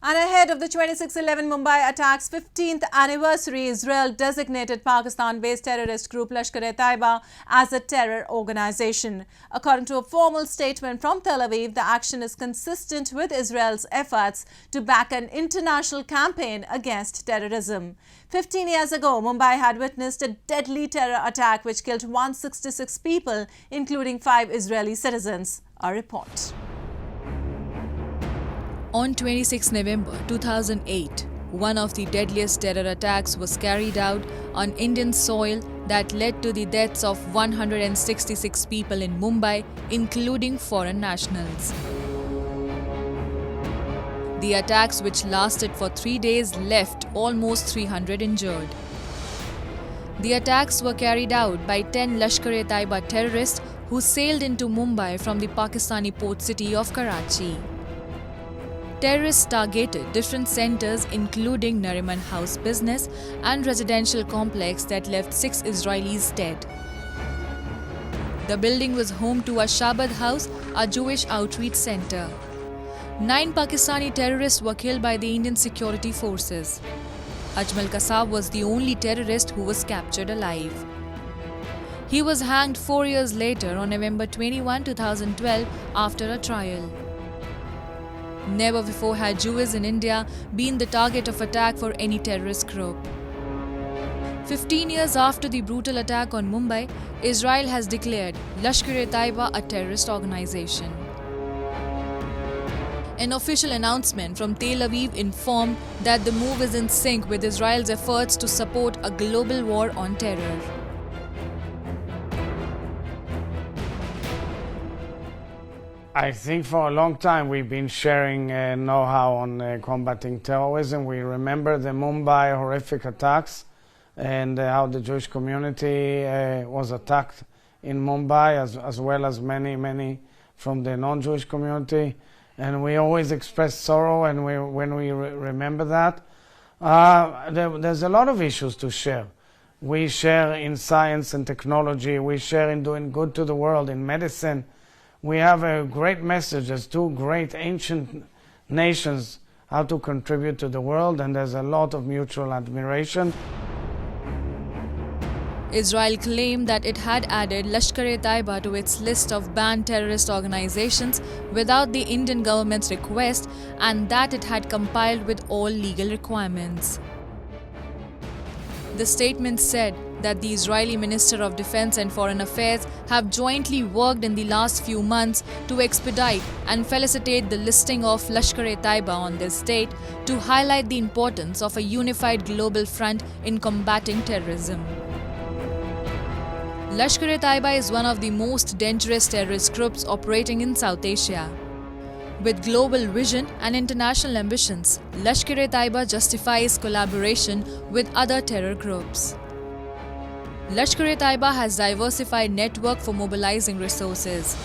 And ahead of the 26/11 Mumbai attacks' 15th anniversary, Israel designated Pakistan-based terrorist group Lashkar-e-Taiba as a terror organization. According to a formal statement from Tel Aviv, the action is consistent with Israel's efforts to back an international campaign against terrorism. 15 years ago, Mumbai had witnessed a deadly terror attack which killed 166 people, including 5 Israeli citizens. A report. On 26 November 2008, one of the deadliest terror attacks was carried out on Indian soil that led to the deaths of 166 people in Mumbai, including foreign nationals. The attacks, which lasted for 3 days, left almost 300 injured. The attacks were carried out by 10 Lashkar-e-Taiba terrorists who sailed into Mumbai from the Pakistani port city of Karachi. Terrorists targeted different centers including Nariman House business and residential complex that left 6 Israelis dead. The building was home to a Shabbat house, a Jewish outreach center. 9 Pakistani terrorists were killed by the Indian security forces. Ajmal Kasab was the only terrorist who was captured alive. He was hanged 4 years later on November 21, 2012 after a trial. Never before had Jews in India been the target of attack for any terrorist group. 15 years after the brutal attack on Mumbai, Israel has declared Lashkar-e-Taiba a terrorist organization. An official announcement from Tel Aviv informed that the move is in sync with Israel's efforts to support a global war on terror. I think for a long time we've been sharing know-how on combating terrorism. We remember the Mumbai horrific attacks and how the Jewish community was attacked in Mumbai, as well as many from the non-Jewish community. And we always express sorrow, and when we remember that. There's a lot of issues to share. We share in science and technology. We share in doing good to the world, in medicine. We have a great message as 2 great ancient nations how to contribute to the world, and there's a lot of mutual admiration. Israel claimed that it had added Lashkar-e-Taiba to its list of banned terrorist organizations without the Indian government's request, and that it had complied with all legal requirements. The statement said that the Israeli Minister of Defense and Foreign Affairs have jointly worked in the last few months to expedite and felicitate the listing of Lashkar-e-Taiba on this date to highlight the importance of a unified global front in combating terrorism. Lashkar-e-Taiba is one of the most dangerous terrorist groups operating in South Asia. With global vision and international ambitions, Lashkar-e-Taiba justifies collaboration with other terror groups. Lashkar-e-Taiba has diversified network for mobilizing resources.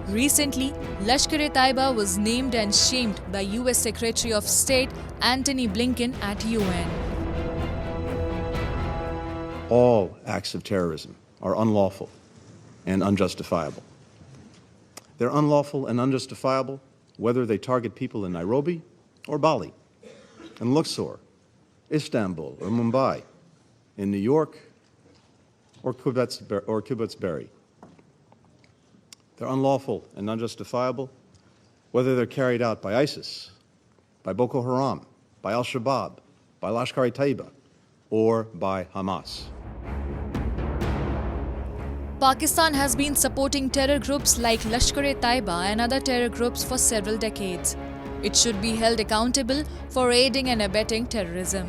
Recently, Lashkar-e-Taiba was named and shamed by US Secretary of State Antony Blinken at UN. All acts of terrorism are unlawful and unjustifiable. They're unlawful and unjustifiable whether they target people in Nairobi or Bali, in Luxor, Istanbul or Mumbai, in New York or Kibbutz Berry. They're unlawful and unjustifiable whether they're carried out by ISIS, by Boko Haram, by Al-Shabaab, by Lashkar-e-Taiba, or by Hamas. Pakistan has been supporting terror groups like Lashkar-e-Taiba and other terror groups for several decades. It should be held accountable for aiding and abetting terrorism.